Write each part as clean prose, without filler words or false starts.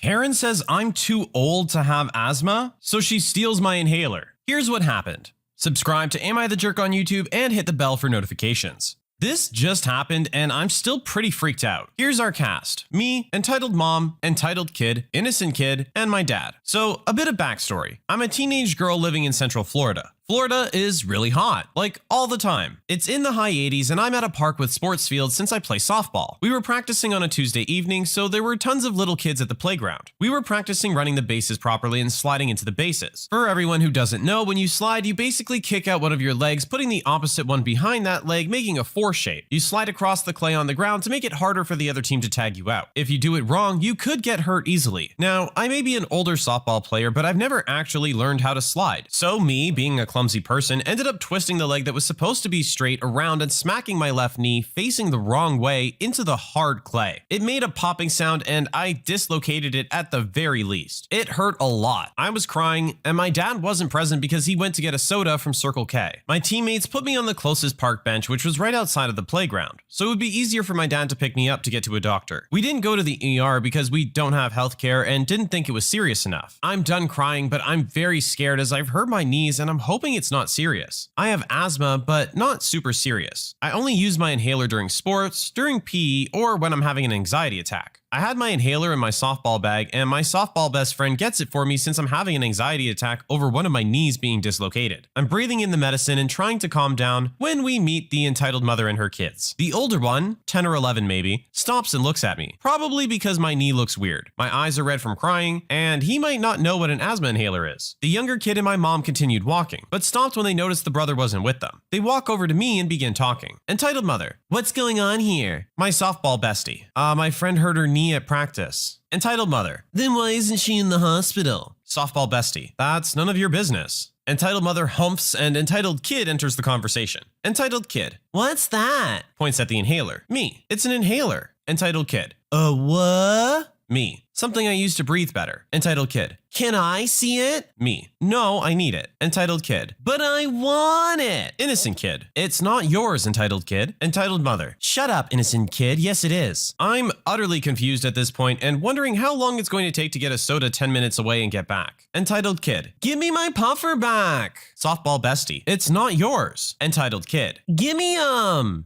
Karen says I'm too old to have asthma, so she steals my inhaler. Here's what happened. Subscribe to Am I the Jerk on YouTube and hit the bell for notifications. This just happened and I'm still pretty freaked out. Here's our cast. Me, entitled mom, entitled kid, innocent kid, and my dad. So a bit of backstory. I'm a teenage girl living in Central Florida. Florida is really hot, like all the time. It's in the high 80s and I'm at a park with sports fields since I play softball. We were practicing on a Tuesday evening, so there were tons of little kids at the playground. We were practicing running the bases properly and sliding into the bases. For everyone who doesn't know, when you slide, you basically kick out one of your legs, putting the opposite one behind that leg, making a 4 shape. You slide across the clay on the ground to make it harder for the other team to tag you out. If you do it wrong, you could get hurt easily. Now, I may be an older softball player, but I've never actually learned how to slide. So me, being a clumsy person, ended up twisting the leg that was supposed to be straight around and smacking my left knee facing the wrong way into the hard clay. It made a popping sound and I dislocated it at the very least. It hurt a lot. I was crying and my dad wasn't present because he went to get a soda from Circle K. My teammates put me on the closest park bench, which was right outside of the playground, so it would be easier for my dad to pick me up to get to a doctor. We didn't go to the ER because we don't have healthcare and didn't think it was serious enough. I'm done crying, but I'm very scared as I've hurt my knees and I'm hoping it's not serious. I have asthma, but not super serious. I only use my inhaler during sports, during PE, or when I'm having an anxiety attack. I had my inhaler in my softball bag, and my softball best friend gets it for me since I'm having an anxiety attack over one of my knees being dislocated. I'm breathing in the medicine and trying to calm down when we meet the entitled mother and her kids. The older one, 10 or 11 maybe, stops and looks at me, probably because my knee looks weird. My eyes are red from crying, and he might not know what an asthma inhaler is. The younger kid and my mom continued walking, but stopped when they noticed the brother wasn't with them. They walk over to me and begin talking. Entitled mother, what's going on here? My softball bestie. My friend hurt her knee at practice. Entitled mother, then why isn't she in the hospital? Softball bestie, that's none of your business. Entitled mother humps and entitled kid enters the conversation. Entitled kid, what's that? Points at the inhaler. Me, it's an inhaler. Entitled kid, a what? Me, something I use to breathe better. Entitled kid, can I see it? Me, no, I need it. Entitled kid, but I want it. Innocent kid, it's not yours, entitled kid. Entitled mother, shut up, innocent kid, yes it is. I'm utterly confused at this point and wondering how long it's going to take to get a soda 10 minutes away and get back. Entitled kid, give me my puffer back. Softball bestie, it's not yours. Entitled kid, gimme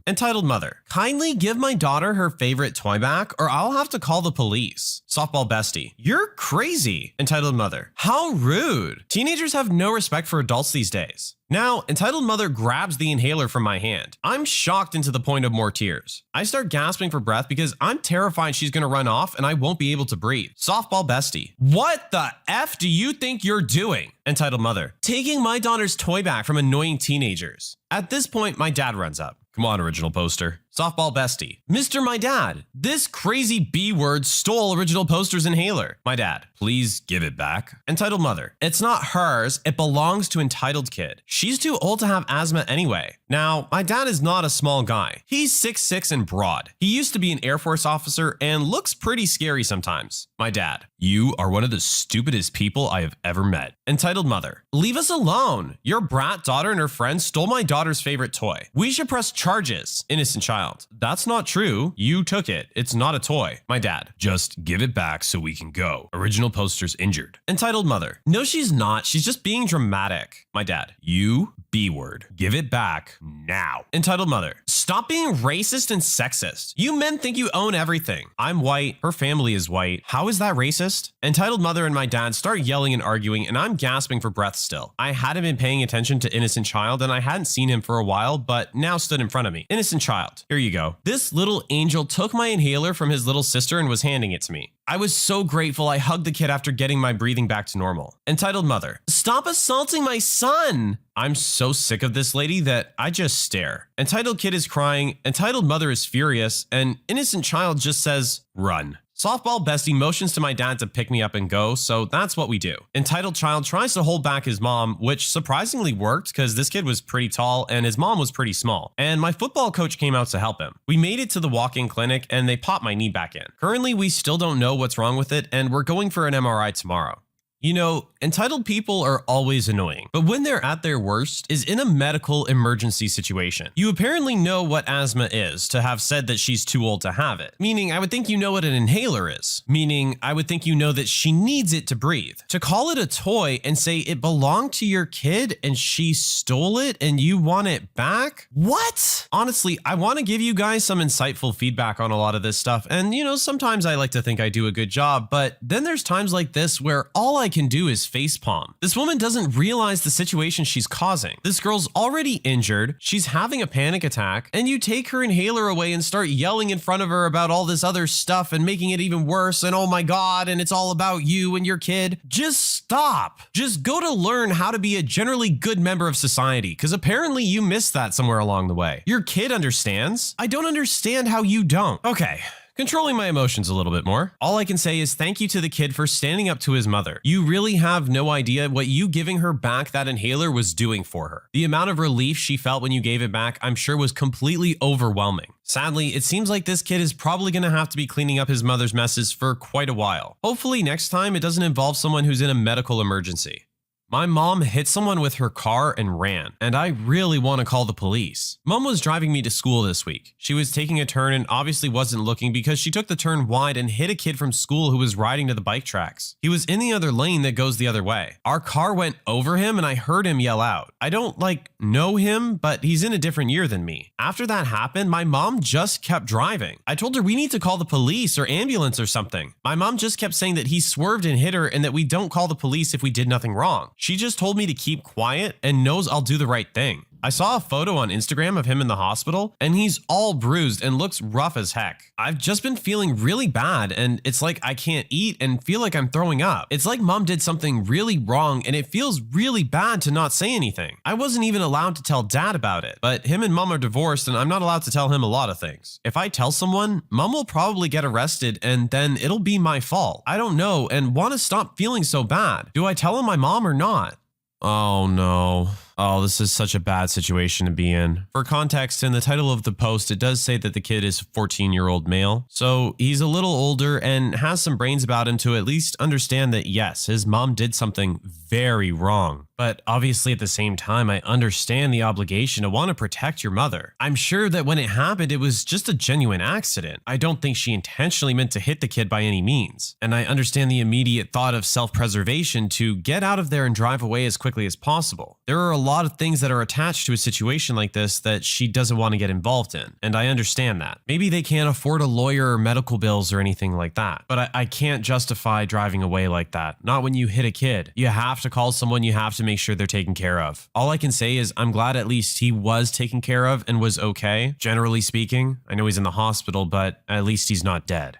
Entitled mother, kindly give my daughter her favorite toy back or I'll have to call the police. Softball bestie, you're crazy. Entitled mother, how rude. Teenagers have no respect for adults these days. Now, entitled mother grabs the inhaler from my hand. I'm shocked into the point of more tears. I start gasping for breath because I'm terrified she's gonna run off and I won't be able to breathe. Softball bestie, what the F do you think you're doing? Entitled mother, taking my daughter's toy back from annoying teenagers. At this point, my dad runs up. Come on, original poster. Softball bestie, Mr. My dad, this crazy B-word stole original poster's inhaler. My dad, please give it back. Entitled mother, it's not hers, it belongs to entitled kid. She's too old to have asthma anyway. Now, my dad is not a small guy. He's 6'6" and broad. He used to be an Air Force officer and looks pretty scary sometimes. My dad, you are one of the stupidest people I have ever met. Entitled mother, leave us alone. Your brat daughter and her friends stole my daughter's favorite toy. We should press charges. Innocent child, that's not true. You took it. It's not a toy. My dad, just give it back so we can go. Original poster's injured. Entitled mother, no she's not. She's just being dramatic. My dad, you B-word. Give it back now. Entitled mother, stop being racist and sexist. You men think you own everything. I'm white. Her family is white. How is that racist? Entitled mother and my dad start yelling and arguing and I'm gasping for breath still. I hadn't been paying attention to innocent child and I hadn't seen him for a while, but now stood in front of me. Innocent child, here you go. This little angel took my inhaler from his little sister and was handing it to me. I was so grateful. I hugged the kid after getting my breathing back to normal. Entitled mother, stop assaulting my son. I'm so sick of this lady that I just stare. Entitled kid is crying, entitled mother is furious, and innocent child just says, run. Softball bestie motions to my dad to pick me up and go, so that's what we do. Entitled child tries to hold back his mom, which surprisingly worked because this kid was pretty tall and his mom was pretty small. And my football coach came out to help him. We made it to the walk-in clinic and they popped my knee back in. Currently, we still don't know what's wrong with it and we're going for an MRI tomorrow. You know, entitled people are always annoying, but when they're at their worst is in a medical emergency situation. You apparently know what asthma is to have said that she's too old to have it, meaning I would think you know what an inhaler is, meaning I would think you know that she needs it to breathe. To call it a toy and say it belonged to your kid and she stole it and you want it back? What? Honestly, I want to give you guys some insightful feedback on a lot of this stuff, and you know, sometimes I like to think I do a good job, but then there's times like this where all I can do is facepalm. This woman doesn't realize the situation she's causing. This girl's already injured, she's having a panic attack, and you take her inhaler away and start yelling in front of her about all this other stuff and making it even worse, and oh my god, and it's all about you and your kid. Just stop. Just go to learn how to be a generally good member of society, because apparently you missed that somewhere along the way. Your kid understands. I don't understand how you don't. Okay. Controlling my emotions a little bit more. All I can say is thank you to the kid for standing up to his mother. You really have no idea what you giving her back that inhaler was doing for her. The amount of relief she felt when you gave it back, I'm sure was completely overwhelming. Sadly, it seems like this kid is probably going to have to be cleaning up his mother's messes for quite a while. Hopefully next time it doesn't involve someone who's in a medical emergency. My mom hit someone with her car and ran, and I really want to call the police. Mom was driving me to school this week. She was taking a turn and obviously wasn't looking because she took the turn wide and hit a kid from school who was riding to the bike tracks. He was in the other lane that goes the other way. Our car went over him and I heard him yell out. I don't know him, but he's in a different year than me. After that happened, my mom just kept driving. I told her we need to call the police or ambulance or something. My mom just kept saying that he swerved and hit her and that we don't call the police if we did nothing wrong. She just told me to keep quiet and knows I'll do the right thing. I saw a photo on Instagram of him in the hospital and he's all bruised and looks rough as heck. I've just been feeling really bad and it's like I can't eat and feel like I'm throwing up. It's like mom did something really wrong and it feels really bad to not say anything. I wasn't even allowed to tell dad about it, but him and mom are divorced and I'm not allowed to tell him a lot of things. If I tell someone, mom will probably get arrested and then it'll be my fault. I don't know and want to stop feeling so bad. Do I tell him my mom or not? Oh no. Oh, this is such a bad situation to be in. For context, in the title of the post, it does say that the kid is a 14-year-old male. So he's a little older and has some brains about him to at least understand that yes, his mom did something very wrong. But obviously at the same time, I understand the obligation to want to protect your mother. I'm sure that when it happened, it was just a genuine accident. I don't think she intentionally meant to hit the kid by any means. And I understand the immediate thought of self-preservation to get out of there and drive away as quickly as possible. There are a lot of things that are attached to a situation like this that she doesn't want to get involved in, and I understand that. Maybe they can't afford a lawyer or medical bills or anything like that, but I can't justify driving away like that. Not when you hit a kid. You have to call someone, you have to make sure they're taken care of. All I can say is I'm glad at least he was taken care of and was okay, generally speaking. I know he's in the hospital, but at least he's not dead.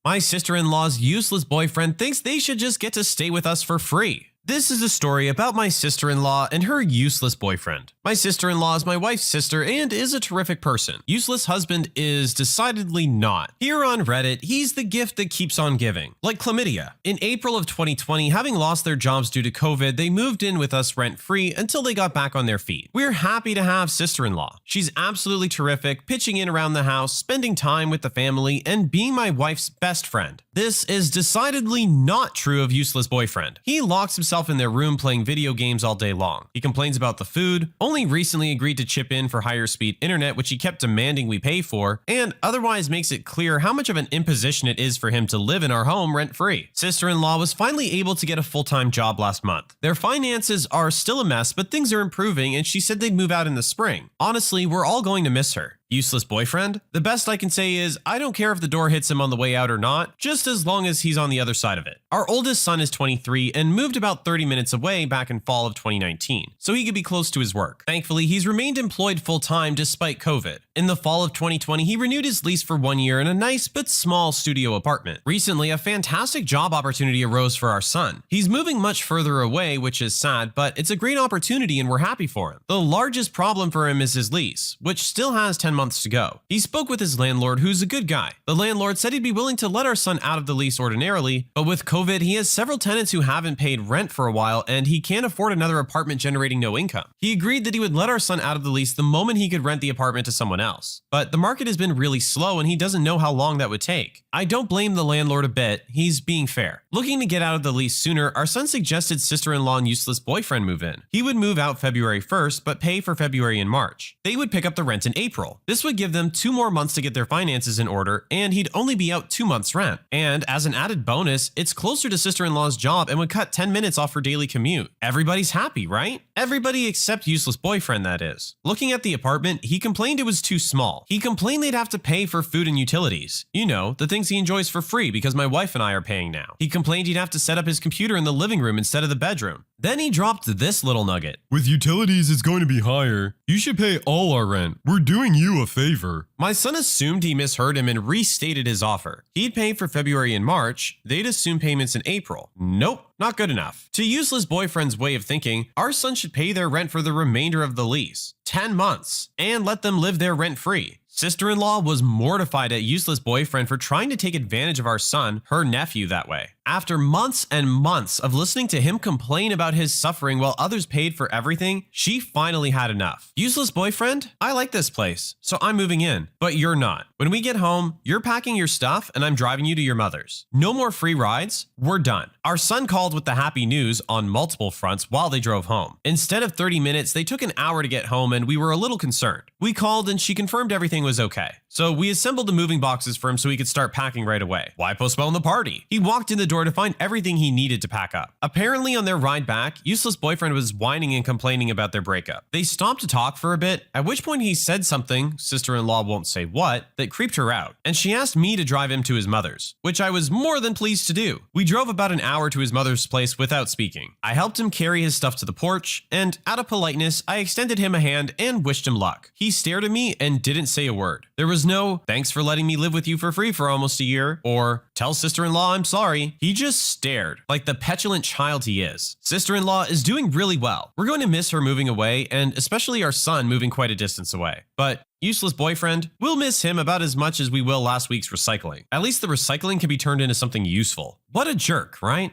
My sister-in-law's useless boyfriend thinks they should just get to stay with us for free. This is a story about my sister-in-law and her useless boyfriend. My sister-in-law is my wife's sister and is a terrific person. Useless husband is decidedly not. Here on Reddit, he's the gift that keeps on giving, like chlamydia. In April of 2020, having lost their jobs due to COVID, they moved in with us rent-free until they got back on their feet. We're happy to have sister-in-law. She's absolutely terrific, pitching in around the house, spending time with the family, and being my wife's best friend. This is decidedly not true of useless boyfriend. He locks himself in their room playing video games all day long. He complains about the food, only recently agreed to chip in for higher speed internet, which he kept demanding we pay for, and otherwise makes it clear how much of an imposition it is for him to live in our home rent-free. Sister-in-law was finally able to get a full-time job last month. Their finances are still a mess, but things are improving, and she said they'd move out in the spring. Honestly, we're all going to miss her. Useless boyfriend? The best I can say is I don't care if the door hits him on the way out or not, just as long as he's on the other side of it. Our oldest son is 23 and moved about 30 minutes away back in fall of 2019, so he could be close to his work. Thankfully, he's remained employed full-time despite COVID. In the fall of 2020, he renewed his lease for 1 year in a nice but small studio apartment. Recently, a fantastic job opportunity arose for our son. He's moving much further away, which is sad, but it's a great opportunity and we're happy for him. The largest problem for him is his lease, which still has 10 months to go. He spoke with his landlord, who's a good guy. The landlord said he'd be willing to let our son out of the lease ordinarily, but with COVID, he has several tenants who haven't paid rent for a while and he can't afford another apartment generating no income. He agreed that he would let our son out of the lease the moment he could rent the apartment to someone else. But the market has been really slow and he doesn't know how long that would take. I don't blame the landlord a bit, he's being fair. Looking to get out of the lease sooner, our son suggested sister-in-law and useless boyfriend move in. He would move out February 1st, but pay for February and March. They would pick up the rent in April. This would give them 2 more months to get their finances in order, and he'd only be out 2 months' rent. And as an added bonus, it's closer to sister-in-law's job and would cut 10 minutes off her daily commute. Everybody's happy, right? Everybody except useless boyfriend, that is. Looking at the apartment, he complained it was too small. He complained they'd have to pay for food and utilities. You know, the things he enjoys for free because my wife and I are paying now. He complained he'd have to set up his computer in the living room instead of the bedroom. Then he dropped this little nugget. With utilities, it's going to be higher. You should pay all our rent. We're doing you a favor. My son assumed he misheard him and restated his offer. He'd pay for February and March. They'd assume payments in April. Nope, not good enough. To useless boyfriend's way of thinking, our son should pay their rent for the remainder of the lease, 10 months, and let them live there rent-free. Sister-in-law was mortified at useless boyfriend for trying to take advantage of our son, her nephew, that way. After months and months of listening to him complain about his suffering while others paid for everything, she finally had enough. Useless boyfriend, I like this place, so I'm moving in, but you're not. When we get home, you're packing your stuff and I'm driving you to your mother's. No more free rides, we're done. Our son called with the happy news on multiple fronts while they drove home. Instead of 30 minutes, they took an hour to get home and we were a little concerned. We called and she confirmed everything was okay. So we assembled the moving boxes for him so he could start packing right away. Why postpone the party? He walked in the door to find everything he needed to pack up. Apparently on their ride back, useless boyfriend was whining and complaining about their breakup. They stopped to talk for a bit, at which point he said something, sister-in-law won't say what, that creeped her out. And she asked me to drive him to his mother's, which I was more than pleased to do. We drove about an hour to his mother's place without speaking. I helped him carry his stuff to the porch, and out of politeness, I extended him a hand and wished him luck. He stared at me and didn't say a word. There was no, thanks for letting me live with you for free for almost a year, or tell sister-in-law I'm sorry. He just stared, like the petulant child he is. Sister-in-law is doing really well. We're going to miss her moving away, and especially our son moving quite a distance away. But useless boyfriend, we'll miss him about as much as we will last week's recycling. At least the recycling can be turned into something useful. What a jerk, right?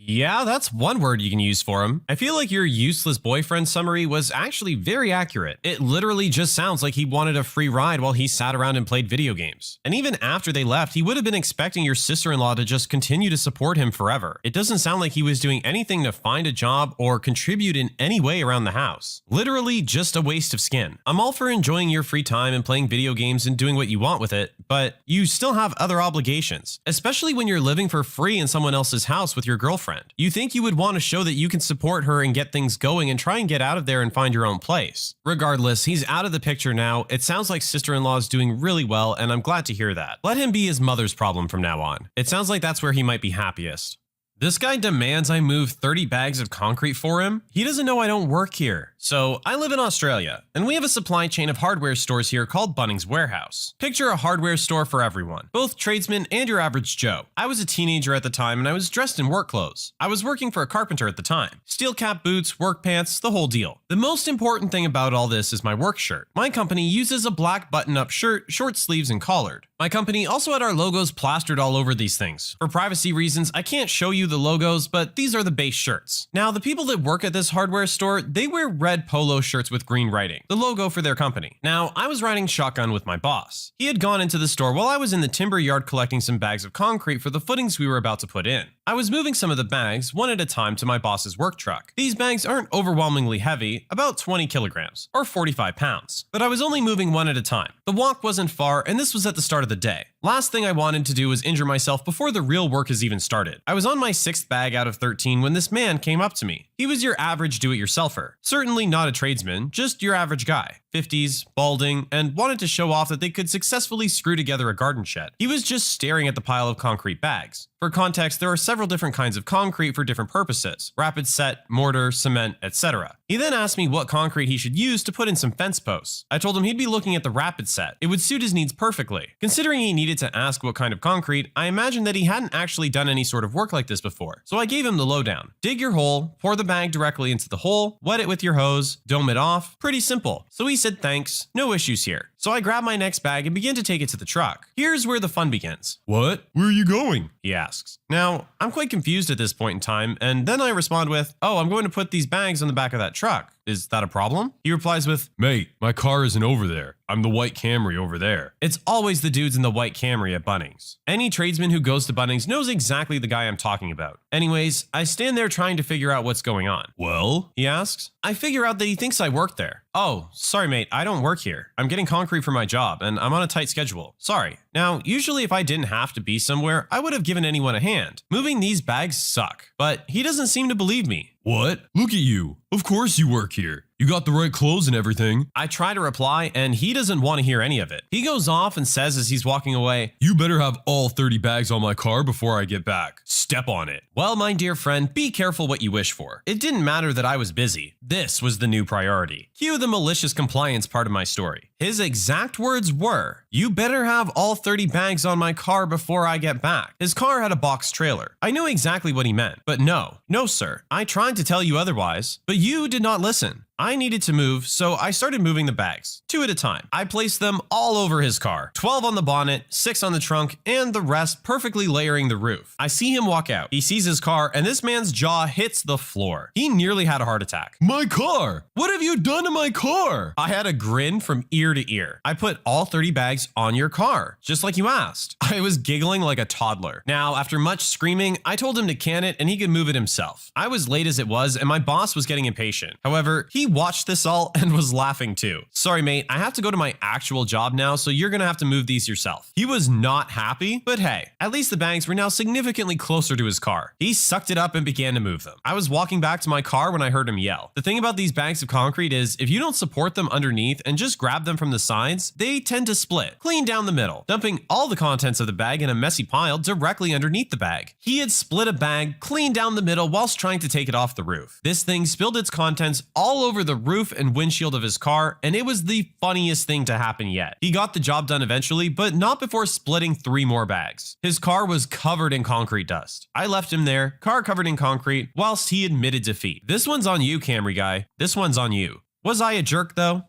Yeah, that's one word you can use for him. I feel like your useless boyfriend summary was actually very accurate. It literally just sounds like he wanted a free ride while he sat around and played video games. And even after they left, he would have been expecting your sister-in-law to just continue to support him forever. It doesn't sound like he was doing anything to find a job or contribute in any way around the house. Literally just a waste of skin. I'm all for enjoying your free time and playing video games and doing what you want with it, but you still have other obligations, especially when you're living for free in someone else's house with your girlfriend. You think you would want to show that you can support her and get things going and try and get out of there and find your own place. Regardless, he's out of the picture now. It sounds like sister-in-law is doing really well, and I'm glad to hear that. Let him be his mother's problem from now on. It sounds like that's where he might be happiest. This guy demands I move 30 bags of concrete for him. He doesn't know I don't work here. So I live in Australia, and we have a supply chain of hardware stores here called Bunnings Warehouse. Picture a hardware store for everyone, both tradesmen and your average Joe. I was a teenager at the time, and I was dressed in work clothes. I was working for a carpenter at the time. Steel cap boots, work pants, the whole deal. The most important thing about all this is my work shirt. My company uses a black button-up shirt, short sleeves, and collared. My company also had our logos plastered all over these things. For privacy reasons, I can't show you the logos, but these are the base shirts. Now, the people that work at this hardware store, they wear red polo shirts with green writing, the logo for their company. Now, I was riding shotgun with my boss. He had gone into the store while I was in the timber yard collecting some bags of concrete for the footings we were about to put in. I was moving some of the bags one at a time to my boss's work truck. These bags aren't overwhelmingly heavy, about 20 kilograms, or 45 pounds, but I was only moving one at a time. The walk wasn't far, and this was at the start of the day. Last thing I wanted to do was injure myself before the real work has even started. I was on my 6th bag out of 13 when this man came up to me. He was your average do-it-yourselfer. Certainly not a tradesman, just your average guy. 50s, balding, and wanted to show off that they could successfully screw together a garden shed. He was just staring at the pile of concrete bags. For context, there are several different kinds of concrete for different purposes: rapid set, mortar, cement, etc. He then asked me what concrete he should use to put in some fence posts. I told him he'd be looking at the rapid set. It would suit his needs perfectly. Considering he needed to ask what kind of concrete, I imagined that he hadn't actually done any sort of work like this before. So I gave him the lowdown. Dig your hole, pour the bag directly into the hole, wet it with your hose, dome it off. Pretty simple. So he said thanks, no issues here. So I grabbed my next bag and began to take it to the truck. Here's where the fun begins. What? Where are you going? He asks. Now, I'm quite confused at this point in time, and then I respond with, oh, I'm going to put these bags on the back of that truck. Is that a problem? He replies with, Mate, my car isn't over there. I'm the white Camry over there. it's always the dudes in the white Camry at Bunnings. Any tradesman who goes to Bunnings knows exactly the guy I'm talking about. Anyways, I stand there trying to figure out what's going on. Well? He asks. I figure out that he thinks I work there. Oh, sorry mate, I don't work here. I'm getting concrete for my job and I'm on a tight schedule. Sorry. Now, usually if I didn't have to be somewhere, I would have given anyone a hand. Moving these bags suck. But he doesn't seem to believe me. What? Look at you. Of course you work here. You got the right clothes and everything. I try to reply and he doesn't want to hear any of it. He goes off and says as he's walking away, You better have all 30 bags on my car before I get back. Step on it. well, my dear friend, be careful what you wish for. It didn't matter that I was busy. This was the new priority. Cue the malicious compliance part of my story. His exact words were, you better have all 30 bags on my car before I get back. His car had a box trailer. I knew exactly what he meant, but no, sir. I tried to tell you otherwise, but you did not listen. I needed to move, so I started moving the bags, 2 at a time. I placed them all over his car, 12 on the bonnet, 6 on the trunk, and the rest perfectly layering the roof. I see him walk out. He sees his car, and this man's jaw hits the floor. He nearly had a heart attack. My car! What have you done to my car? I had a grin from ear to ear. I put all 30 bags on your car, just like you asked. I was giggling like a toddler. Now, after much screaming, I told him to can it and he could move it himself. I was late as it was, and my boss was getting impatient. However, he watched this all and was laughing too. Sorry, mate, I have to go to my actual job now, so you're gonna have to move these yourself. He was not happy, but hey, at least the bags were now significantly closer to his car. He sucked it up and began to move them. I was walking back to my car when I heard him yell. The thing about these bags of concrete is, if you don't support them underneath and just grab them from the sides, they tend to split, clean down the middle, dumping all the contents of the bag in a messy pile directly underneath the bag. He had split a bag clean down the middle whilst trying to take it off the roof. This thing spilled its contents all over the roof and windshield of his car, and it was the funniest thing to happen yet. He got the job done eventually, but not before splitting 3 more bags. His car was covered in concrete dust. I left him there, car covered in concrete, whilst he admitted defeat. This one's on you, Camry guy. This one's on you. Was I a jerk though?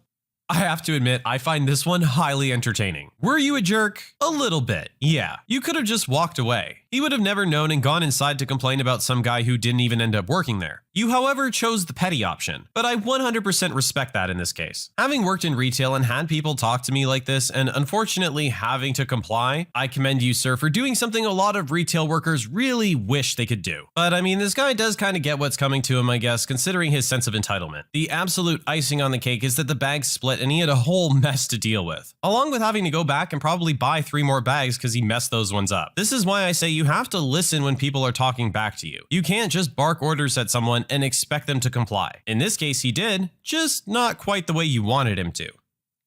I have to admit, I find this one highly entertaining. Were you a jerk? A little bit, yeah. You could have just walked away. He would have never known and gone inside to complain about some guy who didn't even end up working there. You, however, chose the petty option, but I 100% respect that in this case. Having worked in retail and had people talk to me like this, and unfortunately having to comply, I commend you, sir, for doing something a lot of retail workers really wish they could do. But I mean, this guy does kind of get what's coming to him, I guess, considering his sense of entitlement. The absolute icing on the cake is that the bags split and he had a whole mess to deal with, along with having to go back and probably buy 3 more bags because he messed those ones up. This is why I say you have to listen when people are talking back to you. You can't just bark orders at someone and expect them to comply. In this case, he did, just not quite the way you wanted him to.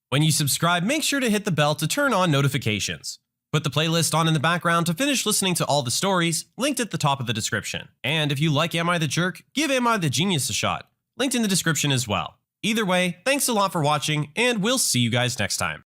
When you subscribe, make sure to hit the bell to turn on notifications. Put the playlist on in the background to finish listening to all the stories, linked at the top of the description. And if you like Am I the Jerk, give Am I the Genius a shot, linked in the description as well. Either way, thanks a lot for watching, and we'll see you guys next time.